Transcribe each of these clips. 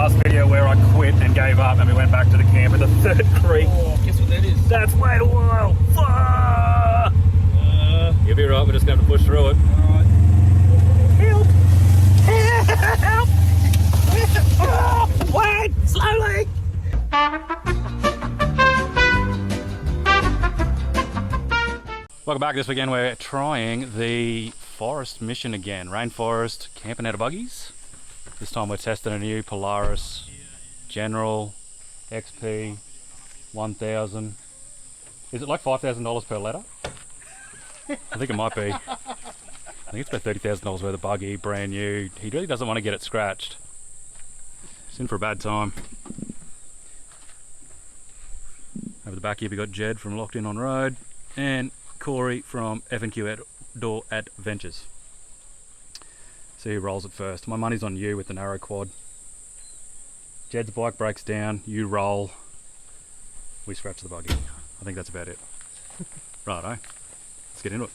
last video where I quit and gave up and we went back to the camp at the third creek. Oh, guess what that is? That's way too wild. You'll be right, we're just going to have to push through it. Alright. Help! Help! Oh, wait! Slowly! Welcome back. This weekend we're trying the forest mission again. Rainforest, camping out of buggies. This time we're testing a new Polaris General XP1000. Is it like $5,000 per letter? I think it might be. I think it's about $30,000 worth of buggy, brand new. He really doesn't want to get it scratched. It's in for a bad time. Over the back here we got Jedd from Locked In Offroad and Corey from FNQ Outdoor Adventures. See who rolls it first. My money's on you with the narrow quad. Jedd's bike breaks down, you roll, we scratch the buggy. I think that's about it. Righto, let's get into it.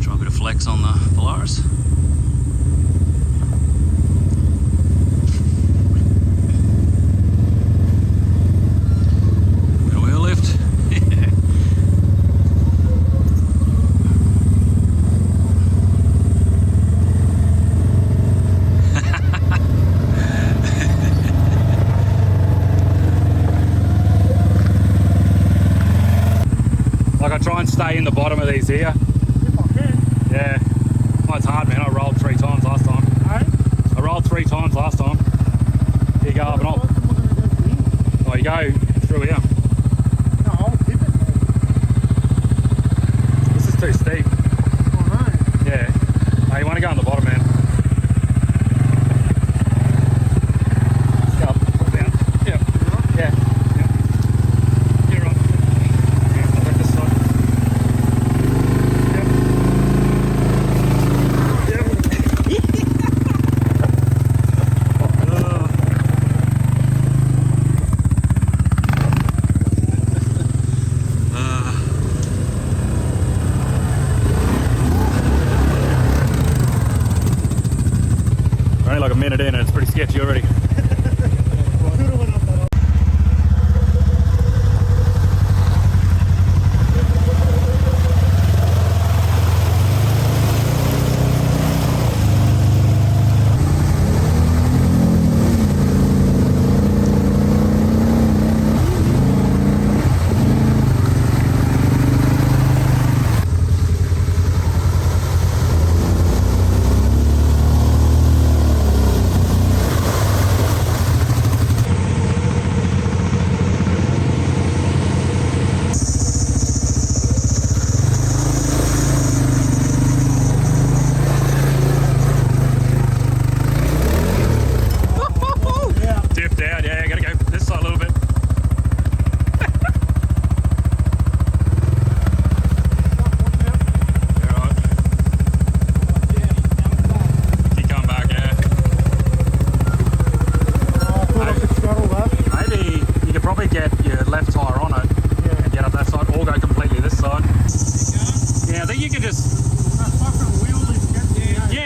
Try a bit of flex on the Polaris. Try and stay in the bottom of these here. If I can. Yeah. Oh, it's hard, man. I rolled 3 times last time. Hey? I rolled 3 times last time. Here you go up and up. Oh, you go through here. No, I'll tip it. This is too steep. Oh, no. Yeah. Oh, you want to go on the bottom, man. Let's go up, down. Yeah. Yeah. You're right. Yeah, I'll take this side. Like a minute in and it's pretty sketchy already.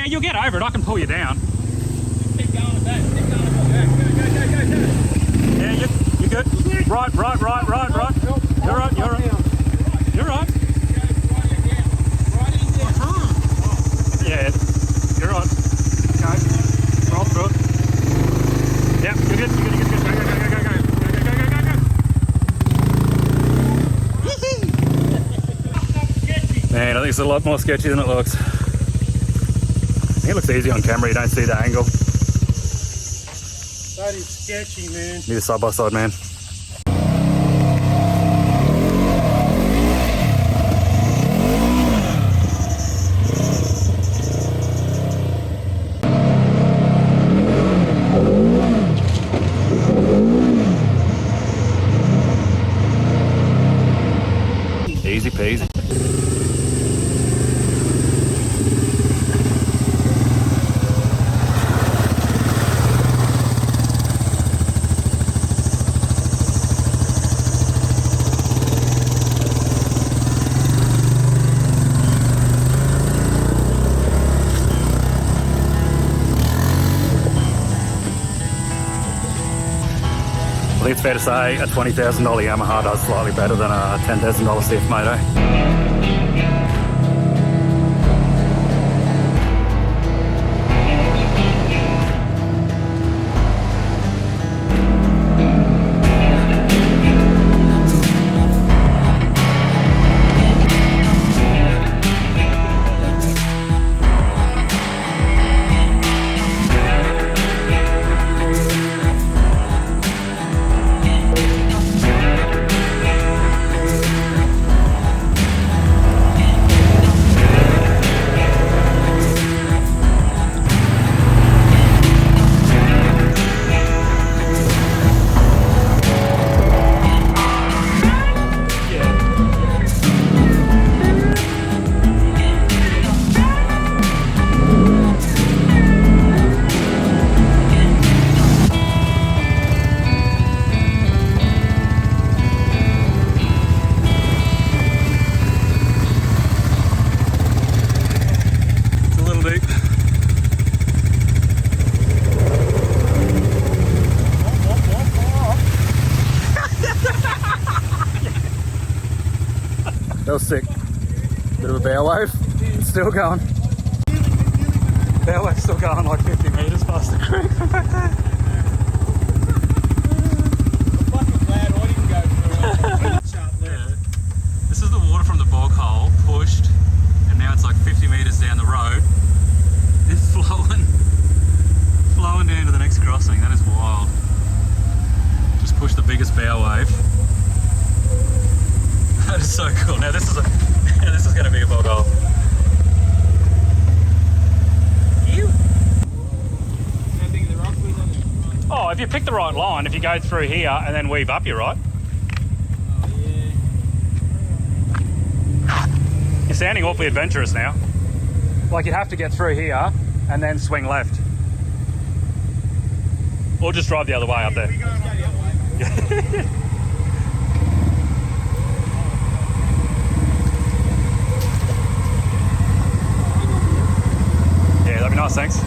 You'll get over it, I can pull you down. Keep going with that. Keep going with that. Go. Yeah, you're good. Right. You're right. You're right. Yeah, you're right. Okay, roll through it. Yep, you're good. Go. Man, I think it's a lot more sketchy than it looks. It looks easy on camera, you don't see the angle. That is sketchy, man. Need a side by side, man. Easy peasy. I think it's fair to say a $20,000 Yamaha does slightly better than a $10,000 stiff, mate, eh? That was sick. Bit of a bow wave. It's still going. Bow wave's still going like 50 metres past the creek. I'm fucking glad I didn't go through it. Sharp left. Yeah. This is the water from the bog hole pushed, and now it's like 50 metres down the road. It's flowing down to the next crossing. That is wild. Just pushed the biggest bow wave. That is so cool. Now this is going to be a bog hole. Oh, if you pick the right line, if you go through here and then weave up, you're right. Oh, yeah. You're sounding awfully adventurous now. Like you'd have to get through here and then swing left. Or just drive the other way up there. Let's go the other way. Yeah, that'd be nice, thanks.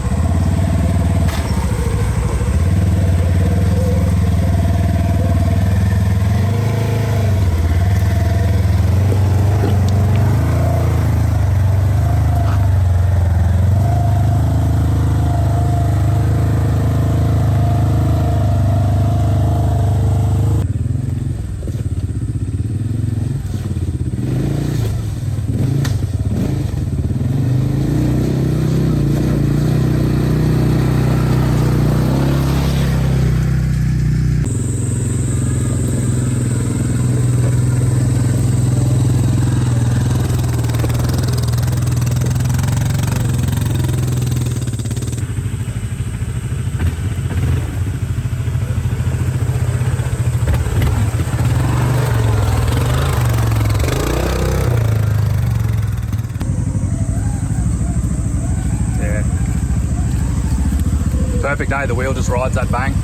Perfect day, the wheel just rides that bank.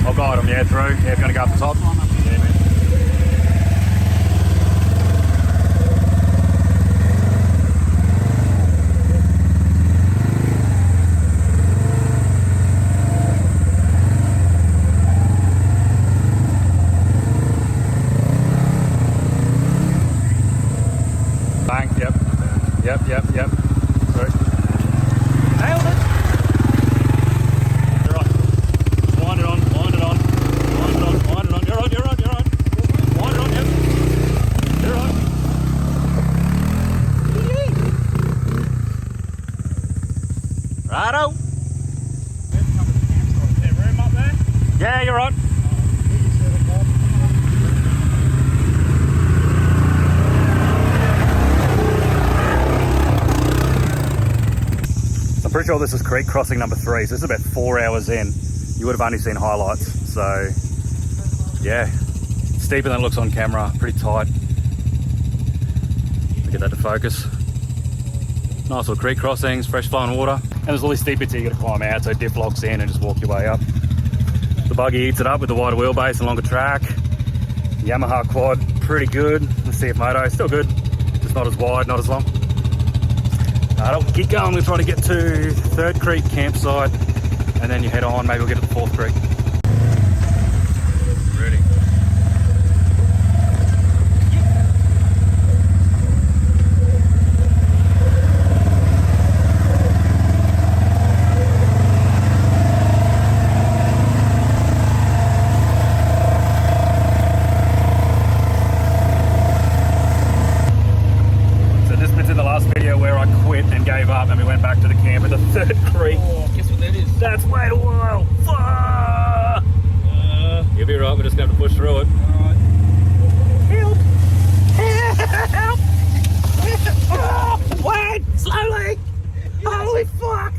I'll guide them, yeah, through. Yeah, if you're going to go up the top. Yeah, man. Bank, yep. Yep. Through. Nailed it. You're right. Wind it on. You're right. Wind it on, yep. You're right. Righto. Is there room up there? Yeah, you're right. I'm pretty sure this is creek crossing number 3, so this is about 4 hours in. You would have only seen highlights, so yeah, steeper than it looks on camera, pretty tight. Get that to focus. Nice little creek crossings, fresh flowing water, and there's all these steep bits here you got to climb out, so diff locks in and just walk your way up. The buggy eats it up with the wider wheelbase and longer track. Yamaha quad, pretty good. The CF Moto, still good, just not as wide, not as long. I'll keep going. We'll try to get to 3rd Creek campsite and then you head on. Maybe we'll get to the 4th Creek. just gonna have to push through it. Alright. Help! Help! Oh, wait! Slowly! Holy fuck!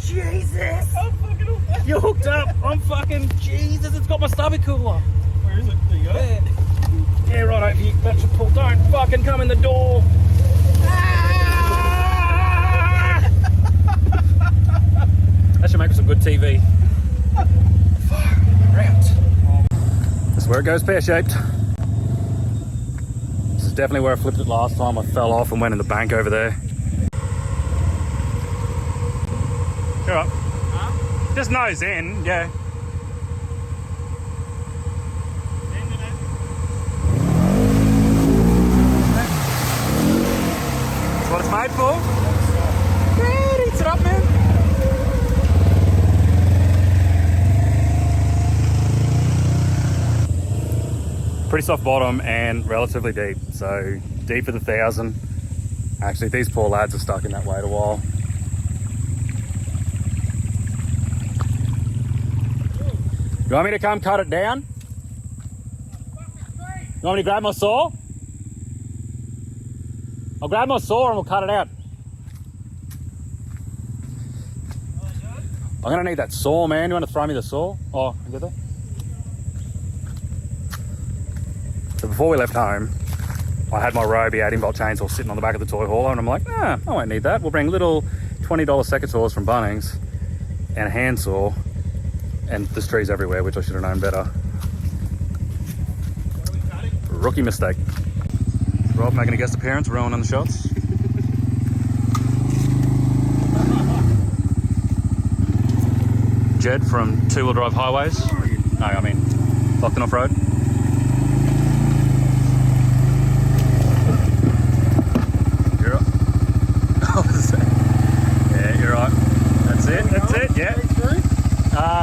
Jesus! I'm fucking hooked. You're hooked up! I'm fucking... Jesus, it's got my stubby cooler. Where is it? There you go. Yeah, yeah, right over here. That should pull. Don't fucking come in the door. Ah! That should make for some good TV. Fuck, route. This is where it goes pear-shaped. This is definitely where I flipped it last time. I fell off and went in the bank over there. You're right. Huh? Just nose in, yeah. That's what it's made for. Yeah, it eats it up, man. Pretty soft bottom and relatively deep. So deep for the 1000. Actually, these poor lads are stuck in that weight a while. You want me to come cut it down? You want me to grab my saw? I'll grab my saw and we'll cut it out. I'm gonna need that saw, man. You want to throw me the saw? Oh, you get that? So before we left home, I had my Roby 18-volt chainsaw sitting on the back of the toy hauler, and I'm like, nah, I won't need that. We'll bring little $20 Secators from Bunnings and a handsaw, and there's trees everywhere, which I should have known better. What are we cutting? Rookie mistake. Rob making a guest appearance, ruining the shots. Jedd from Two Wheel Drive Highways. No, I mean Locked In Offroad. You're right. Yeah, you're right. That's it. That's it. Yeah.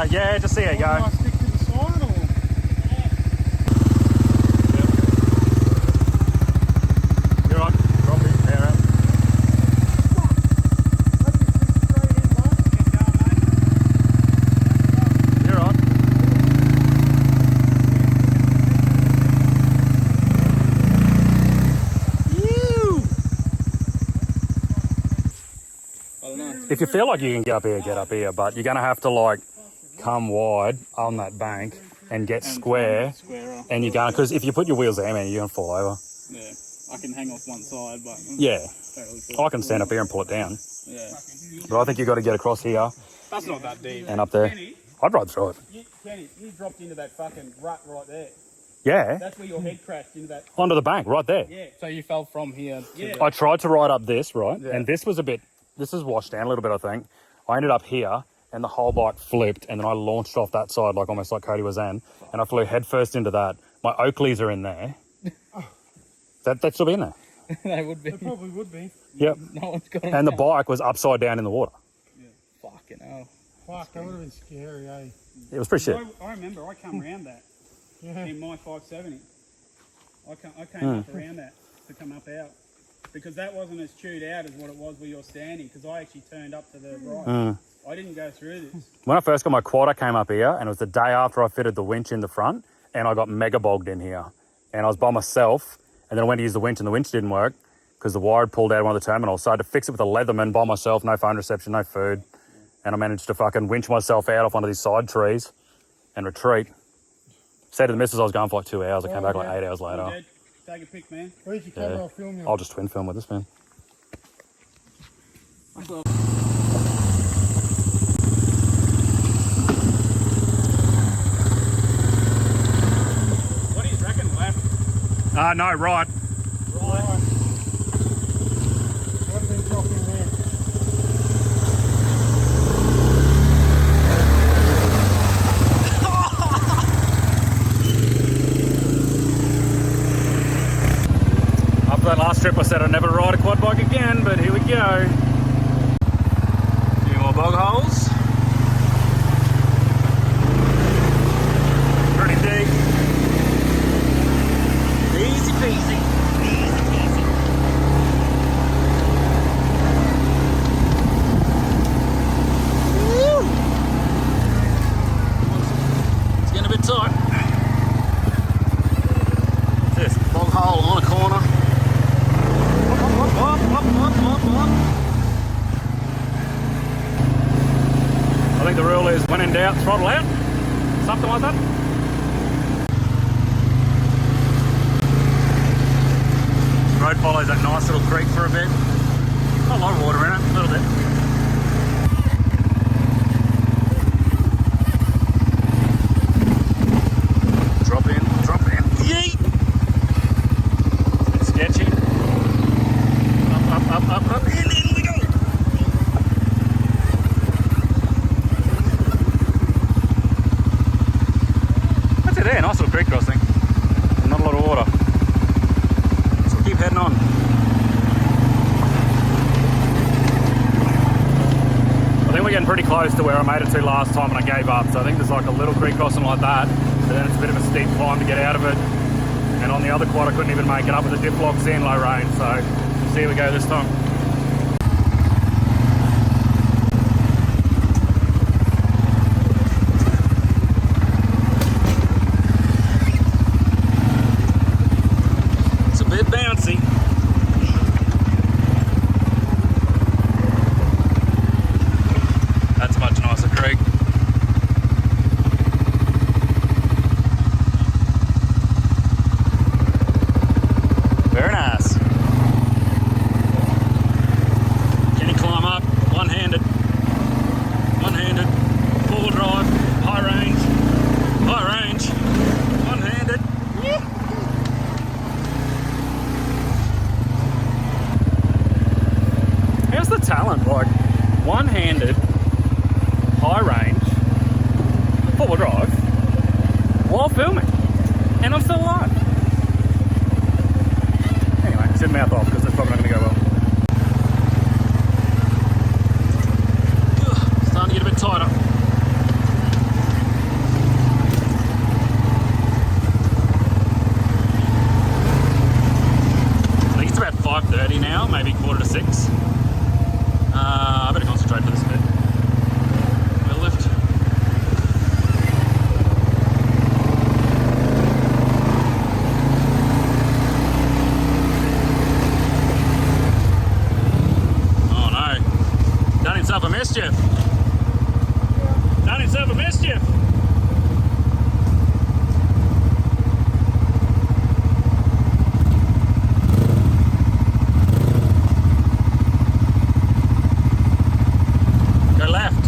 Yeah. Just see how you go. Do I stick to the side or? You're right. Drop it. Yeah, right. You're right. I don't know. If you feel like you can get up here, but you're gonna have to like come wide on that bank and get square, Square off. and you're gonna, because if you put your wheels there, man, you're gonna fall over. Yeah. I can hang off one side, but Yeah, totally cool. I can stand up here and pull it down, Yeah. but I think you got to get across here That's not that deep. and up there. Kenny, I'd ride through it. Kenny, you dropped into that fucking rut right there. Yeah, That's where your head crashed into that. onto the bank right there. Yeah. So you fell from here. Yeah. I tried to ride up this, right, Yeah. and this was this is washed down a little bit, I think. I ended up here, and the whole bike flipped, and then I launched off that side, like almost like Cody was in, and I flew headfirst into that. My Oakleys are in there. That should be in there. They would be. It probably would be. Yep. No one's got them. And the bike was upside down in the water. Fucking hell. Fuck, that would have been scary, eh? It was pretty shit. I remember I come around that Yeah. in my 570. I came up around that to come up out because that wasn't as chewed out as what it was where you're standing because I actually turned up to the right. I didn't go through this. When I first got my quad, I came up here, and it was the day after I fitted the winch in the front, and I got mega bogged in here. And I was by myself, and then I went to use the winch, and the winch didn't work because the wire had pulled out of one of the terminals. So I had to fix it with a Leatherman by myself, no phone reception, no food. And I managed to fucking winch myself out off one of these side trees and retreat. Said to the missus I was going for like 2 hours. I came back like 8 hours later. Jedd, take a pic, man. Where's your camera? Yeah. I'll film you. I'll just twin film with this, man. What do you reckon, left? No, right. Right. Would have been dropping there. After that last trip, I said I'd never ride a quad bike again, but here we go. A few more bog holes. Pretty deep. Easy peasy. Easy peasy. Woo! It's getting a bit tight. out, throttle out, something like that. Road follows that nice little creek for a bit. Not a lot of water in it, a little bit. Drop in, yeet! It's sketchy. Up, and in we go! That's it there, nice little creek crossing. Not a lot of water. So we'll keep heading on. I think we're getting pretty close to where I made it to last time and I gave up. So I think there's like a little creek crossing like that, but then it's a bit of a steep climb to get out of it. And on the other quad I couldn't even make it up with the diff locks in low range, so we'll see how we go this time. It's a bit bouncy. That's a much nicer creek. Very nice. Can you climb up one-handed? One-handed, four-wheel drive, high range, one-handed. How's the talent? Like one-handed, high range, four-wheel drive, while filming, and I'm still alive. Anyway, sit mouth off because it's probably not going to go well. Starting to get a bit tighter. I think it's about 5:30 now, maybe 5:45. I better concentrate for this bit. We'll lift. Oh no. Done himself a mischief. Done himself a mischief. Go left.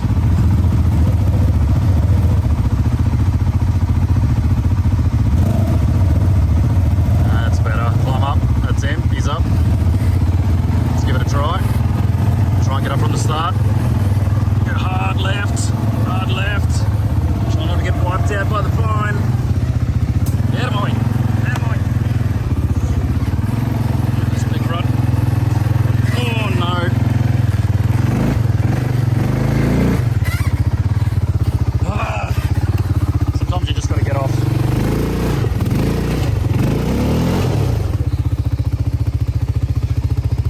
That's better. Climb up. That's him. He's up. Let's give it a try. Try and get up from the start. Go hard left. Hard left. Try not to get wiped out by the vine. Get out of my way. Out of my way. This big rut. Oh no. Sometimes you just got to get off.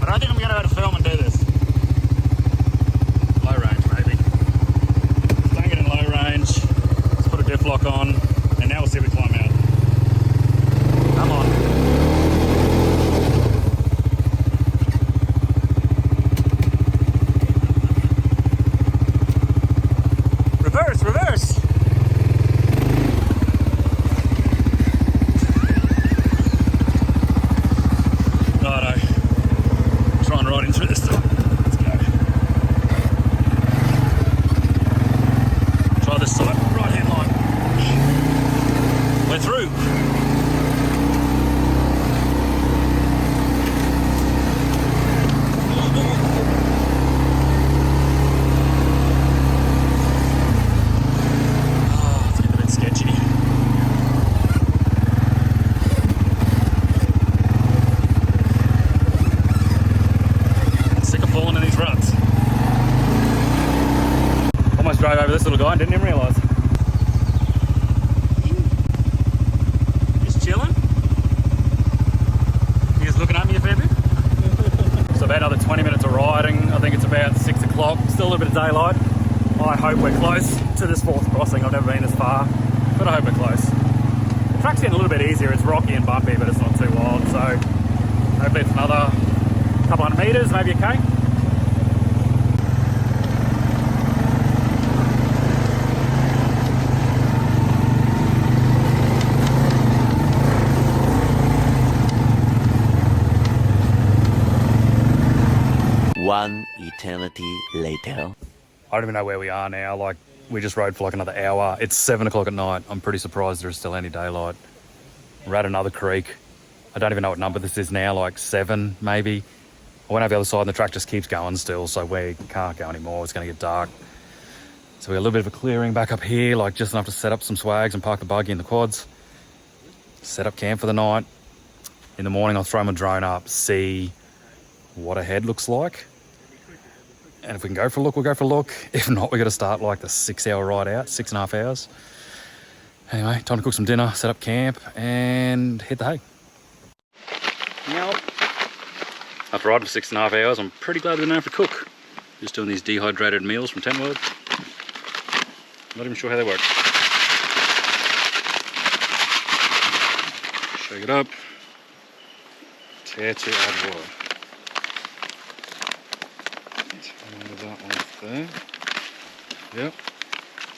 I don't think I'm going to be able to film and do this. Low range maybe. Don't get in low range. Let's put a diff lock on and now we'll see if we climb out. Come on. Reverse, reverse. Righto. Try and ride in through this time. Let's go. Try this side. Right hand line. We're through. Oh, it's getting a bit sketchy. Sick of falling in these ruts. Almost drove over this little guy and didn't even realise. Just chilling. You just looking at me a fair bit? So about another 20 minutes of riding. I think it's about 6 o'clock. Still a little bit of daylight. I hope we're close to this fourth crossing. I've never been this far, but I hope we're close. The track's getting a little bit easier. It's rocky and bumpy, but it's not too wild. So hopefully it's another couple hundred metres, maybe a K. One eternity later. I don't even know where we are now. Like, we just rode for like another hour. It's 7 o'clock at night. I'm pretty surprised there's still any daylight. We're at another creek. I don't even know what number this is now, like 7 maybe. I went over the other side and the track just keeps going still, so we can't go anymore. It's going to get dark. So we got a little bit of a clearing back up here, like just enough to set up some swags and park the buggy in the quads. Set up camp for the night. In the morning, I'll throw my drone up, see what ahead looks like. And if we can go for a look, we'll go for a look. If not, we've got to start like the 6-hour ride out, 6.5 hours. Anyway, time to cook some dinner, set up camp, and hit the hay. Now, after riding for 6.5 hours, I'm pretty glad we didn't have to cook. Just doing these dehydrated meals from Tent World. Not even sure how they work. Shake it up. Tear to add water. Turn that one off there. Yep.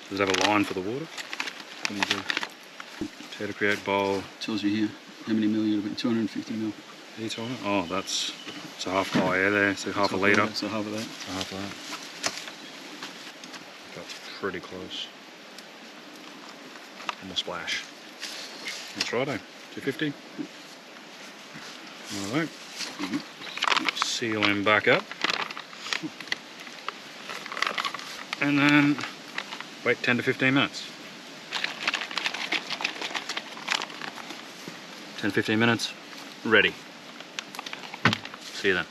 Does it have a line for the water? What do you do? Tear to create bowl. Tells you here how many mil you've been, 250 mil. Each one? Oh, that's a half. Oh, yeah, there. So half a litre. So half of that. So half of that. That's pretty close. And we'll splash. That's righto. 250. Alright. Seal him back up. And then wait 10 to 15 minutes. 10 to 15 minutes. Ready. See you then.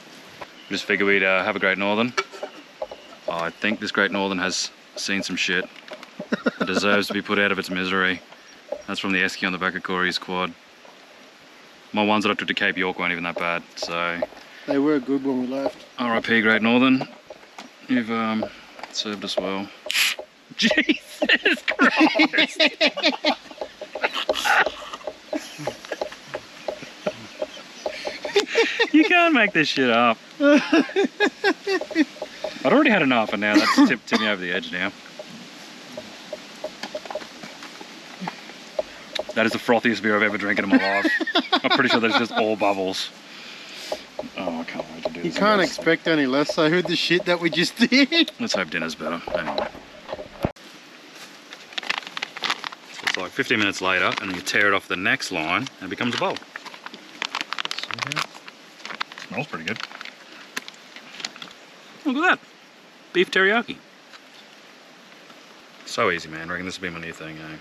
Just figured we'd have a Great Northern. Oh, I think this Great Northern has seen some shit. It deserves to be put out of its misery. That's from the esky on the back of Corey's quad. My ones that I took to Cape York weren't even that bad, so... They were good when we left. RIP Great Northern. You've served us well. Jesus Christ! You can't make this shit up. I'd already had enough and now that's tipped me over the edge now. That is the frothiest beer I've ever drank in my life. I'm pretty sure that's just all bubbles. Oh, I can't wait to do this. You can't expect any less though with the shit that we just did. Let's hope dinner's better. Anyway. So it's like 15 minutes later and then you tear it off the next line and it becomes a bowl. Smells pretty good. Look at that. Beef teriyaki. So easy, man. I reckon this will be my new thing, eh?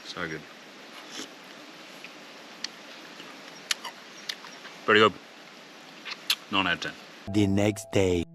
So good. Pretty good. 9 out of 10. The next day.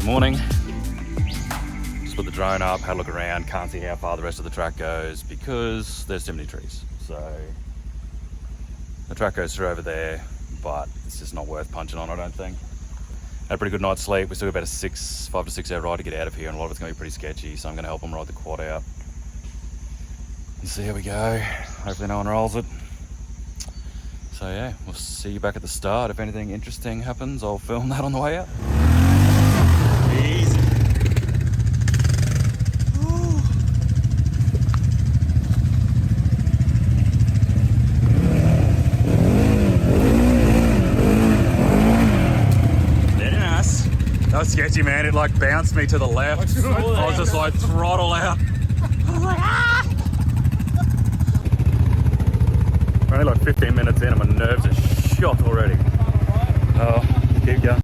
Morning. Just put the drone up, had a look around, can't see how far the rest of the track goes because there's too many trees. So the track goes through over there, but it's just not worth punching on, I don't think. Had a pretty good night's sleep. We still got about a 5 to 6 hour ride to get out of here, and a lot of it's going to be pretty sketchy, so I'm going to help them ride the quad out and see how we go. Hopefully no one rolls it. So yeah, we'll see you back at the start. If anything interesting happens, I'll film that on the way out. Easy. Very nice. That was sketchy, man. It like bounced me to the left. I was just like throttle out. I was like, ah! We're only like 15 minutes in and my nerves are shot already. Oh, keep going.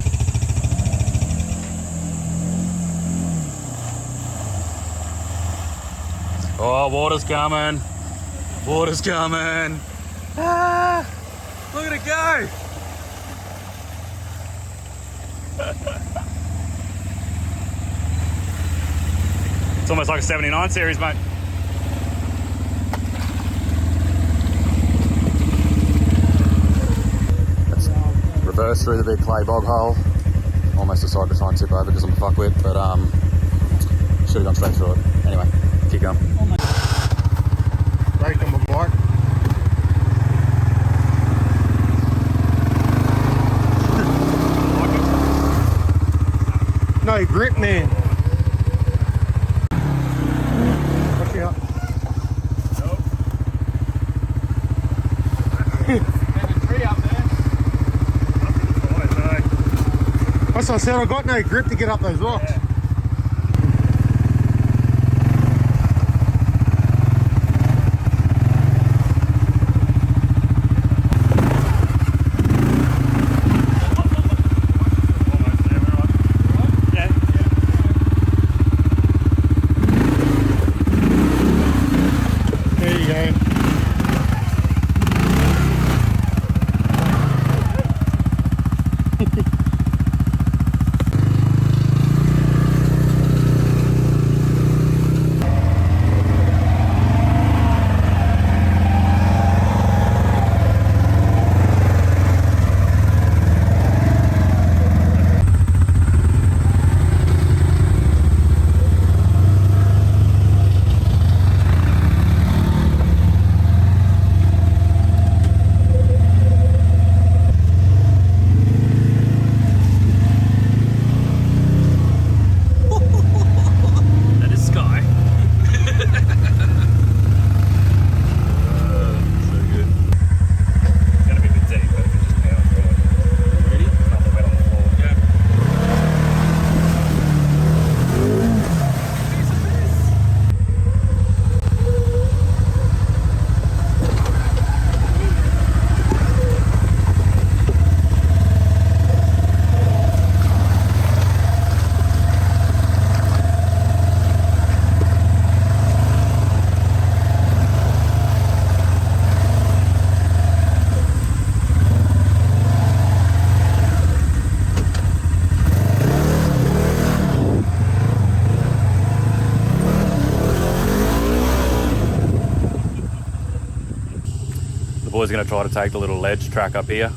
Oh, water's coming. Water's coming. Ah, look at it go. It's almost like a 79 series, mate. Let's reverse through the big clay bog hole. Almost decided to try and tip over because I'm a fuckwit, but should have gone straight through it. Anyway, keep going. Brake on my bike. No grip, man. Watch out. Nope. There's a tree up there. That's what I said, I got no grip to get up those rocks. Yeah. There you go. That is sky. So good. It's gonna be a bit deep, but if it just powers through it. Ready? Nothing wet on the floor. Yeah. The boys are going to try to take the little ledge track up here,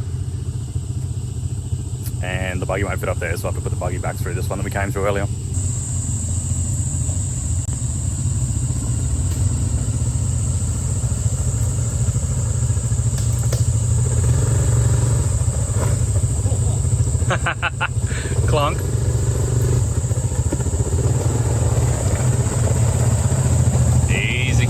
and the buggy won't fit up there, so I have to put the buggy back through this one that we came through earlier. Clunk. Easy.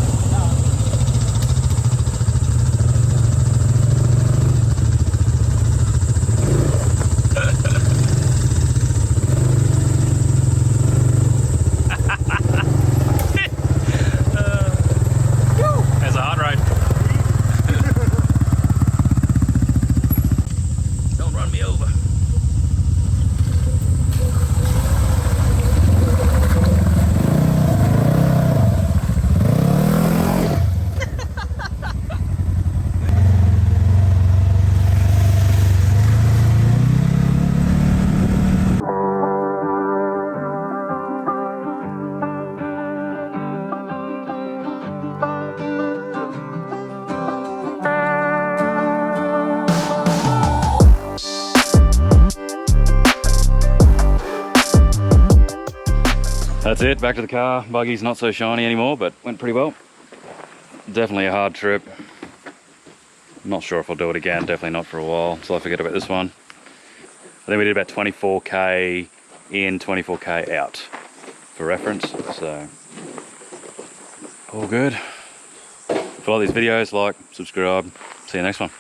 There's a hard ride. Don't run me over. That's it, back to the car. Buggy's not so shiny anymore, but went pretty well. Definitely a hard trip. Not sure if I'll do it again, definitely not for a while, so I forget about this one. I think we did about 24k in, 24k out for reference, so all good. If you like these videos, like, subscribe, see you next one.